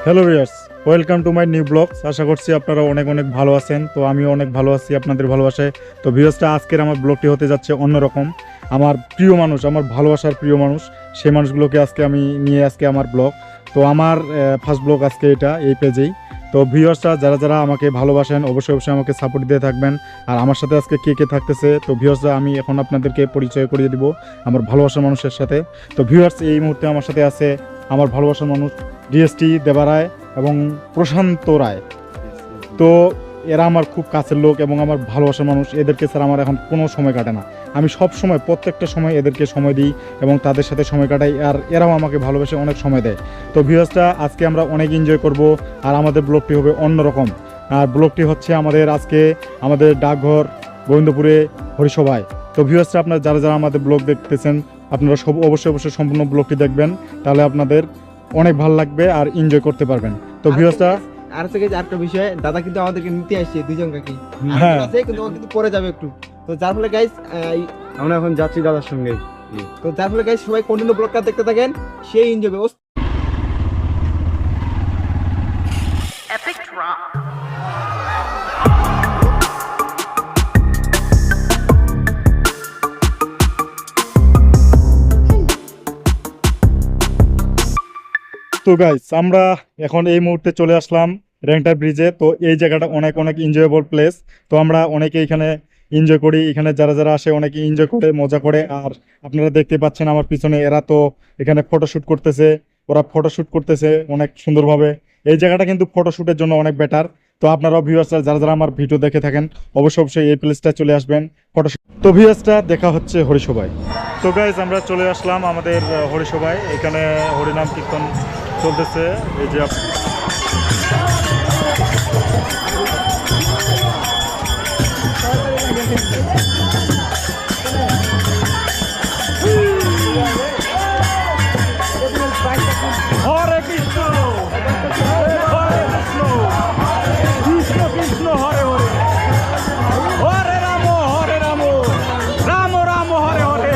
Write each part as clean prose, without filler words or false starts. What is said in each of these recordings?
Hello viewers, welcome to my new blogs. আশা করছি আপনারা অনেক অনেক ভালো আছেন। তো আমিও অনেক ভালো আছি আপনাদের ভালোবাসায়। তো ভিউয়ার্সটা আজকের আমার ব্লগটি হতে যাচ্ছে অন্যরকম। আমার প্রিয় মানুষ, আমার ভালোবাসার প্রিয় মানুষ, সেই মানুষগুলোকে আজকে আমি নিয়ে আজকে আমার ব্লগ। তো আমার ফার্স্ট ব্লগ আজকে এটা এই পেজেই। তো ভিউয়ার্সরা যারা যারা আমাকে ভালোবাসেন অবশ্যই অবশ্যই আমাকে সাপোর্ট দিয়ে থাকবেন। আর আমার সাথে আজকে কে কে থাকতেছে, তো ভিউয়ার্সরা আমি এখন আপনাদেরকে পরিচয় করিয়ে দিব আমার ভালোবাসার মানুষের সাথে। তো ভিউয়ার্স এই মুহূর্তে আমার সাথে আছে আমার ভালোবাসার মানুষ ডিএসটি দেবারায় এবং প্রশান্ত রায়। তো এরা আমার খুব কাছের লোক এবং আমার ভালোবাসার মানুষ। এদেরকে স্যার আমার এখন কোনো সময় কাটে না। আমি সব সময় প্রত্যেকটা সময় এদেরকে সময় দিই এবং তাদের সাথে সময় কাটাই, আর এরাও আমাকে ভালোবেসে অনেক সময় দেয়। তো ভিউয়ার্সটা আজকে আমরা অনেক এনজয় করব, আর আমাদের ব্লগটি হবে অন্যরকম। আর ব্লগটি হচ্ছে আমাদের আজকে আমাদের ডাকঘর গোবিন্দপুরে হরিসভায়। তো ভিউয়ার্সটা আপনারা যারা যারা আমাদের ব্লগ দেখতেছেন আপনারা সব অবশ্যই অবশ্যই সম্পূর্ণ ব্লগটি দেখবেন, তাহলে আপনাদের অনেক ভালো লাগবে আর এনজয় করতে পারবেন। তো ভিউয়ার্সটা আর থেকে আরেকটা বিষয়, দাদা কিন্তু আমাদেরকে নিতে আসছে দুইজন কাকি। হ্যাঁ আছে কিন্তু ও কিন্তু পরে যাবে একটু। তো যার ফলে গাইস আমরা এখন যাচ্ছি দাদার সঙ্গে। তো যার ফলে গাইস সবাই কন্টিনিউ ব্লগটা দেখতে থাকেন, সেই এনজয় হবে। Epic drop. তো গাইস আমরা এখন এই মুহূর্তে চলে আসলাম র্যাংটা ব্রিজে। তো এই জায়গাটা অনেক অনেক এনজয়েবল প্লেস। তো আমরা অনেকে এখানে এনজয় করি, এখানে যারা যারা আসে অনেকে এনজয় করে মজা করে। আর আপনারা দেখতে পাচ্ছেন আমার পিছনে এরা তো এখানে ফটোশ্যুট করতেছে, ওরা ফটোশ্যুট করতেছে অনেক সুন্দরভাবে। এই জায়গাটা কিন্তু ফটোশ্যুটের জন্য অনেক বেটার। তো আপনারাও ভিউয়ার্সরা যারা যারা আমার ভিডিও দেখে থাকেন অবশ্যই অবশ্যই এই প্লেসটা চলে আসবেন ফটোশ্যুট। তো ভিউয়ার্সটা দেখা হচ্ছে হরিসভায়। তো গাইজ আমরা চলে আসলাম আমাদের হরিসভায়। এখানে হরিনাম কীর্তন চলতেছে। এই যে হরে কৃষ্ণ হরে কৃষ্ণ কৃষ্ণ কৃষ্ণ হরে হরে হরে রাম রাম রাম হরে হরে।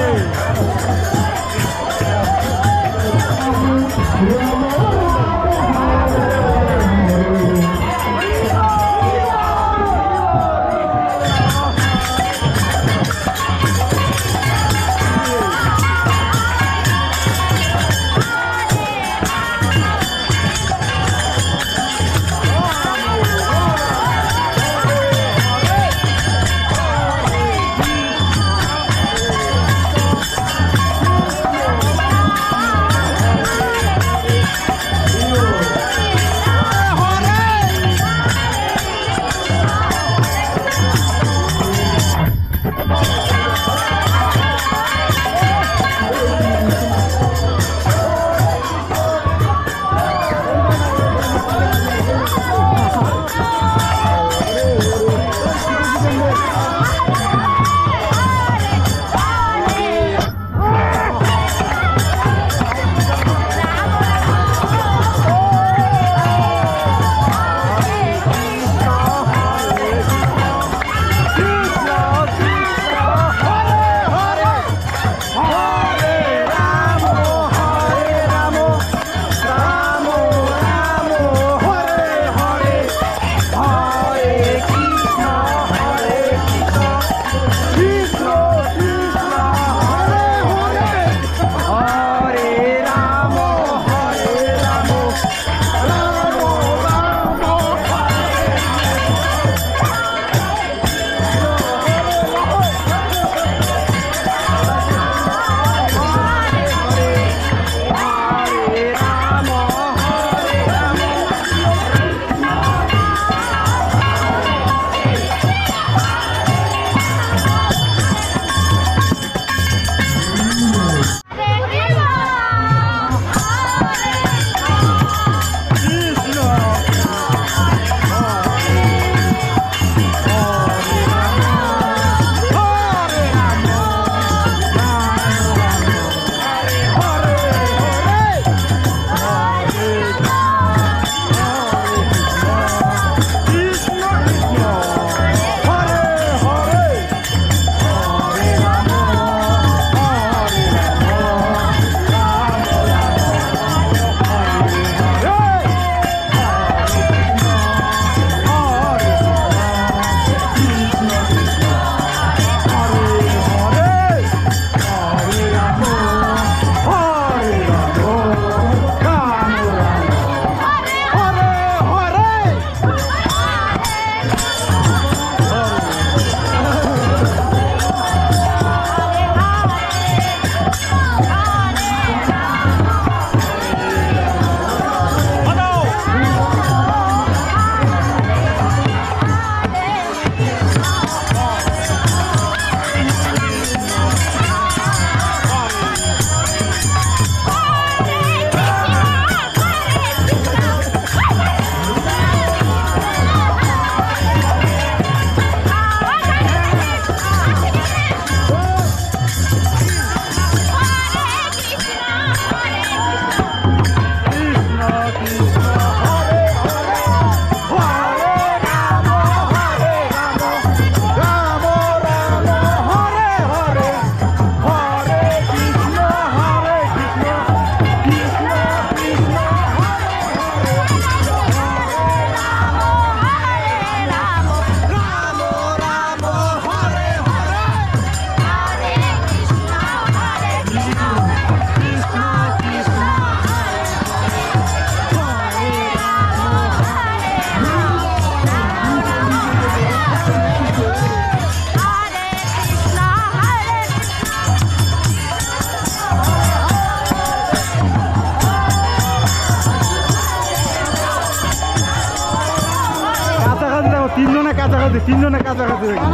কাছাকাছি, তিনজনের কাছাকাছি দেখি।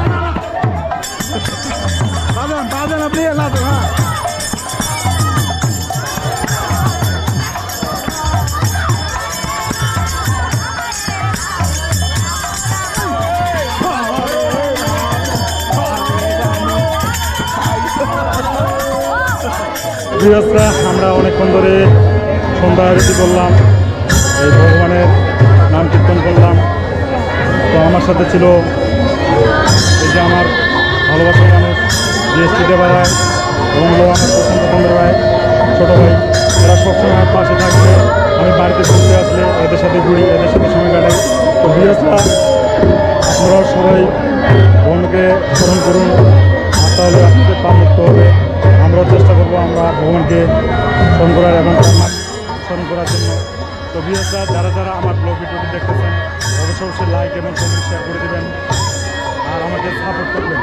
বাজান আপনি লাদেন, হ্যাঁ। বিরাজরা আমরা অনেকক্ষণ ধরে সন্ধ্যা আরতি করলাম, এই ভগবানের নাম কীর্তন করলাম। তো আমার সাথে ছিল এই যে আমার ভালোবাসার মানুষ জিএসটিতে বাড়ায় এবং আমার প্রথম ভাই, ছোটো ভাই, এরা সবসময় আমার পাশে থাকবে। আমি বাড়িতে ঘুরতে আসলে এদের সাথে ঘুরি, এদের সাথে সময় কাটাই। তো বিরাজরা আপনারাও সবাই ভগবানকে স্মরণ করুন, আর তাহলে আপনাদের পাপ মুক্ত হবে। আমরাও চেষ্টা করবো আমরা ভগবানকে স্মরণ করার এবং তার নাম স্মরণ করার জন্য। তো বিরাজরা যারা যারা আমার ব্লগ ভিডিওটি দেখতেছেন অবশ্যই লাইক এবং কমেন্ট শেয়ার করে দেবেন আর আমাকে সাপোর্ট করবেন।